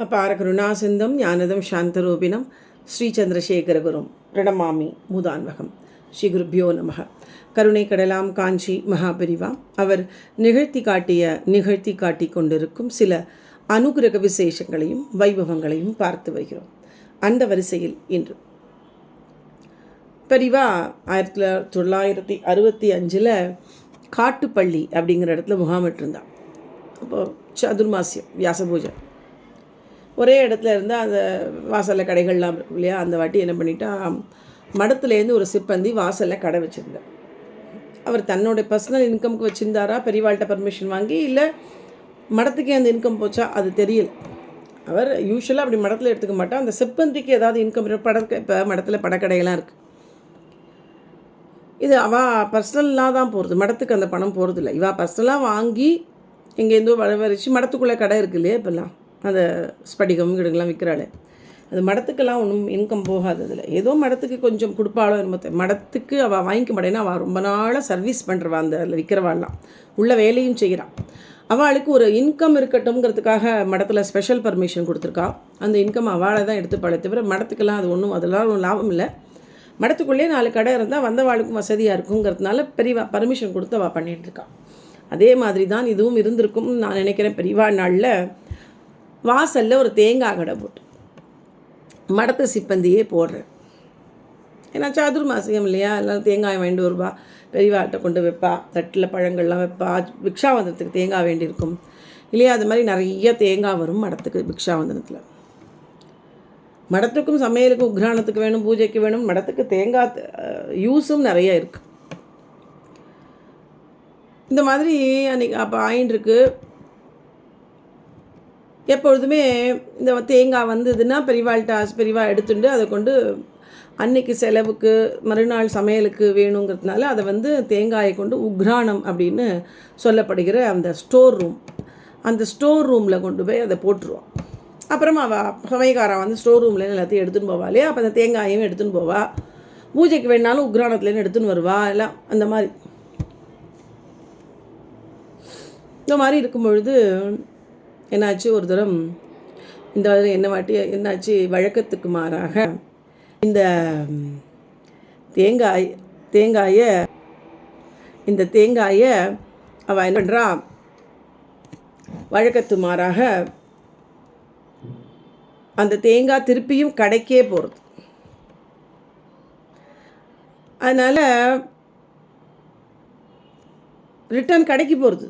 அபார கருணாசிந்தம் ஞானதம் சாந்தரூபிணம் ஸ்ரீச்சந்திரசேகரகுரும் பிரணமாமி மூதான்வகம். ஸ்ரீ குருப்பியோ நமக. கருணை கடலாம் காஞ்சி மகாபெரிவா அவர் நிகழ்த்தி காட்டி கொண்டிருக்கும் சில அனுகிரக விசேஷங்களையும் வைபவங்களையும் பார்த்து வருகிறோம். அந்த வரிசையில் இன்று பெரிவா 1965 காட்டுப்பள்ளி அப்படிங்கிற இடத்துல முகாமிட்டிருந்தான். அப்போது சதுர்மாசியம் வியாச பூஜை ஒரே இடத்துல இருந்தால் அந்த வாசலில் கடைகள்லாம் இருக்கும் இல்லையா. அந்த வாட்டி என்ன பண்ணிட்டா, மடத்துலேருந்து ஒரு சிப்பந்தி வாசலில் கடை வச்சுருந்தார். அவர் தன்னுடைய பர்சனல் இன்கம்க்கு வச்சுருந்தாரா, பெரியவாள்கிட்ட பர்மிஷன் வாங்கி, இல்லை மடத்துக்கே அந்த இன்கம் போச்சா அது தெரியல. அவர் யூஸ்வலாக அப்படி மடத்தில் எடுத்துக்க மாட்டார். அந்த சிப்பந்திக்கு ஏதாவது இன்கம் இப்போ மடத்தில் படக்கடையெல்லாம் இருக்குது. இது அவள் பர்சனலாக தான் போகிறது, மடத்துக்கு அந்த பணம் போகிறதில்ல. இவள் பர்சனலாக வாங்கி எங்கேருந்தோ வரிச்சு மடத்துக்குள்ளே கடை இருக்குது இல்லையா. இப்போல்லாம் அந்த ஸ்படிகம் கிடங்கெலாம் விற்கிறாள். அது மடத்துக்கெல்லாம் ஒன்றும் இன்கம் போகாது. அதில் ஏதோ மடத்துக்கு கொஞ்சம் கொடுப்பாளோ என்னமோ. மடத்துக்கு அவள் வாங்கிக்க மாட்டேன்னா, அவள் ரொம்ப நாளாக சர்வீஸ் பண்ணுறவா, அந்த அதில் விற்கிறவாள்லாம் உள்ள வேலையும் செய்கிறான். அவளுக்கு ஒரு இன்கம் இருக்கட்டும்ங்கிறதுக்காக மடத்தில் ஸ்பெஷல் பர்மிஷன் கொடுத்துருக்கா. அந்த இன்கம் அவளை தான் எடுத்துப்பாளே தவிர மடத்துக்கெல்லாம் அது அதெல்லாம் ஒன்றும் லாபம் இல்லை. மடத்துக்குள்ளேயே 4 கடை இருந்தால் வந்தவாளுக்கும் வசதியாக இருக்குங்கிறதுனால பெரியவா பர்மிஷன் கொடுத்து அவள் பண்ணிகிட்ருக்கான். அதே மாதிரி தான் இதுவும் இருந்திருக்கும்னு நான் நினைக்கிறேன். பெரியவா நாளில் வாசலில் ஒரு தேங்காய் கடை போட்டு மடத்து சிப்பந்தியே போடுறேன். ஏன்னா சதுர்மாசியம் இல்லையா, எல்லாம் தேங்காய் வாங்கிட்டு வருவா, பெரியவாட்ட கொண்டு வைப்பா, தட்டில் பழங்கள்லாம் வைப்பா. பிக்ஷாவந்தனத்துக்கு தேங்காய் வேண்டியிருக்கும் இல்லையா. அது மாதிரி நிறைய தேங்காய் வரும் மடத்துக்கு பிக்ஷாவந்தனத்தில். மடத்துக்கும் சமையலுக்கும் உக்ரானத்துக்கு வேணும், பூஜைக்கு வேணும். மடத்துக்கு தேங்காய் யூஸும் நிறைய இருக்குது. இந்த மாதிரி அன்றைக்கி அப்போ ஆயின்ட்டுருக்கு. எப்பொழுதுமே இந்த தேங்காய் வந்ததுன்னா பெரியவா எடுத்துட்டு அதை கொண்டு அன்னைக்கு செலவுக்கு மறுநாள் சமையலுக்கு வேணுங்கிறதுனால அதை தேங்காயை கொண்டு உக்ரானம் அப்படின்னு சொல்லப்படுகிற அந்த ஸ்டோர் ரூமில் கொண்டு போய் அதை போட்டுருவான். அப்புறமா சமையக்காரன் ஸ்டோர் ரூம்லேருந்து எல்லாத்தையும் எடுத்துன்னு போவா இல்லையா. அப்போ அந்த தேங்காயையும் எடுத்துன்னு போவா. பூஜைக்கு வேணாலும் உக்ரானத்துலேருந்து எடுத்துன்னு வருவா. எல்லாம் அந்த மாதிரி இருக்கும் பொழுது என்னாச்சு, ஒரு தரம் இந்த என்னாச்சு, வழக்கத்துக்கு மாறாக இந்த தேங்காயை அவள் என்ன பண்ணுறா, வழக்கத்து மாறாக அந்த தேங்காய் திருப்பியும் கடைக்கே போகிறது. அதனால் ரிட்டர்ன் கடைக்கு போகிறது.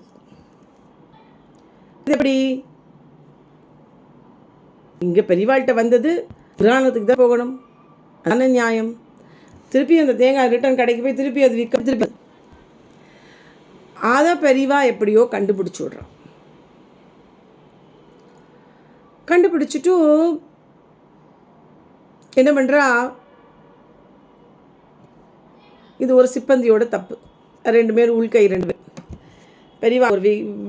இது எப்படி, இங்கே பெரியவாள்கிட்ட வந்தது கிராமத்துக்கு தான் போகணும், அதான நியாயம். திருப்பி அந்த தேங்காய் ரிட்டர்ன் கடைக்கு போய் திருப்பி அது திருப்பி அதை பெரியவா எப்படியோ கண்டுபிடிச்சி விட்றான். கண்டுபிடிச்சிட்டு என்ன பண்ணுறா, இது ஒரு சிப்பந்தியோட தப்பு. 2 பேர் உள்கை, 2 பேர் பெரியவா ஒரு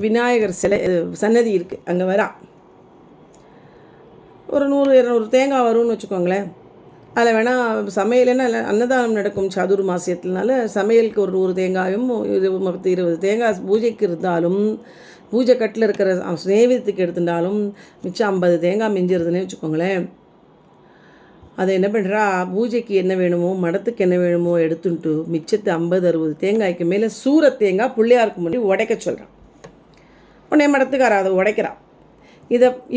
விநாயகர் சிலை சன்னதி இருக்குது, அங்கே வரா. ஒரு 100-200 தேங்காய் வரும்னு வச்சுக்கோங்களேன். அதில் வேணால் சமையல்னா அன்னதானம் நடக்கும் சதுர்மாசியத்தினால சமையலுக்கு ஒரு 100 தேங்காயும் 20 தேங்காய் பூஜைக்கு இருந்தாலும், பூஜை கட்டில் இருக்கிற நைவேத்தியத்துக்கு எடுத்துட்டாலும் மிச்சம் 50 தேங்காய் மிஞ்சிருதுன்னே வச்சுக்கோங்களேன். அதை என்ன பண்ணுறா, பூஜைக்கு என்ன வேணுமோ மடத்துக்கு என்ன வேணுமோ எடுத்துட்டு மிச்சத்தை 50-60 தேங்காய்க்கு மேலே தேங்காய் பிள்ளையாருக்கு முன்னாடி உடைக்க சொல்கிறான். உடனே மடத்துக்கார அதை உடைக்கிறான்.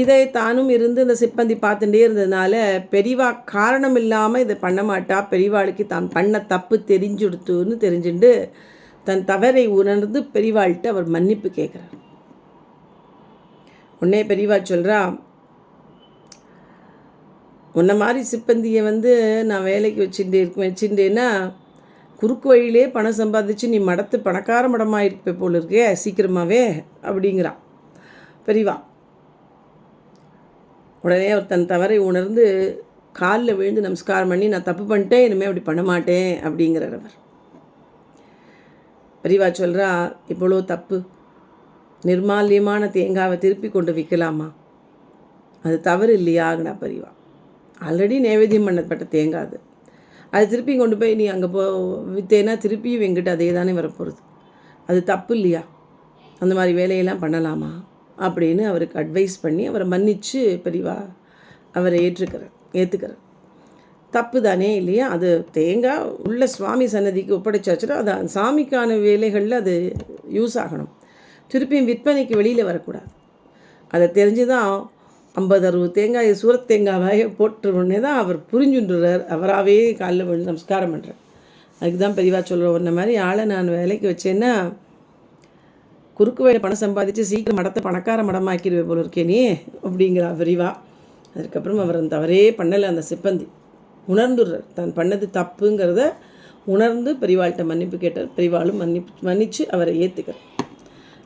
இதை தானும் இருந்து இந்த சிப்பந்தி பார்த்துட்டே இருந்ததுனால பெரியவா காரணம் இல்லாமல் இதை பண்ண மாட்டா. பெரியவாளுக்கு தான் பண்ண தப்பு தெரிஞ்சுட்டு தன் தவறை உணர்ந்து பெரியவாள்கிட்ட அவர் மன்னிப்பு கேட்குறார். உடனே பெரியவா சொல்கிறா, உன்ன மாதிரி சிப்பந்தியை நான் வேலைக்கு வச்சுட்டேன்னா குறுக்கு வழியிலே பணம் சம்பாதிச்சு நீ மடத்து பணக்கார மடமாயிருப்ப போல இருக்கே சீக்கிரமாகவே அப்படிங்கிறான் பெரியவா. உடனே அவர் தன் தவறை உணர்ந்து காலில் விழுந்து நமஸ்காரம் பண்ணி, நான் தப்பு பண்ணிட்டேன், இனிமேல் அப்படி பண்ண மாட்டேன் அப்படிங்கிறார் அவர். பெரியவா சொல்கிறா, இவ்வளோ தப்பு, நிர்மால்யமான தேங்காவை திருப்பி கொண்டு விற்கலாமா, அது தவறு இல்லையாங்கண்ணா பெரியவா. ஆல்ரெடி நைவேத்தியம் பண்ணப்பட்ட தேங்காய் அது திருப்பி கொண்டு போய் நீ அங்கே விற்றேன்னா திருப்பியும் எங்கிட்ட அதே தானே வரப்போகிறது, அது தப்பு இல்லையா, அந்த மாதிரி வேலையெல்லாம் பண்ணலாமா அப்படின்னு அவருக்கு அட்வைஸ் பண்ணி அவரை மன்னித்து பெரியவா அவரை ஏற்றுக்கிறார். தப்பு தானே இல்லையா? அது தேங்காய் உள்ள சுவாமி சன்னதிக்கு ஒப்படைச்சாச்சுன்னா அது சாமிக்கான வேலைகளில் அது யூஸ் ஆகணும். திருப்பியும் விற்பனைக்கு வெளியில் வரக்கூடாது. அதை தெரிஞ்சு தான் 50-60 தேங்காயை சூரத் தேங்காவாக போட்டுருன்னே தான் அவர் புரிஞ்சுன்றார். அவராகவே காலில் விழுந்து நமஸ்காரம் பண்ணுறார். அதுக்கு தான் பெரியவா சொல்கிற ஒன்றை மாதிரி ஆளை நான் வேலைக்கு வச்சேன்னா குறுக்கு வேலை பணம் சம்பாதிச்சு சீக்கிரம் மடத்தை பணக்கார மடமாக்கிடுவேன் போல இருக்கேனே அப்படிங்கிறா பெரியவா. அதுக்கப்புறம் அவர் அந்த தவறே பண்ணலை. அந்த சிப்பந்தி உணர்ந்துடுறார், தான் பண்ணது தப்புங்கிறத உணர்ந்து பெரியவாள்கிட்ட மன்னிப்பு கேட்டார். பெரியவாளும் மன்னித்து அவரை ஏற்றுக்கிறார்.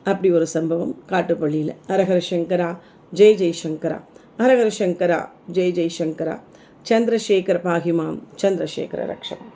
அப்படி ஒரு சம்பவம் காட்டுப்பள்ளியில். ஹரஹர சங்கரா ஜெய் ஜெய் சங்கரா, ஹரஹர சங்கரா ஜெய் ஜெய் சங்கரா, சந்திரசேகர பாகிமாம் சந்திரசேகர ரக்ஷமா.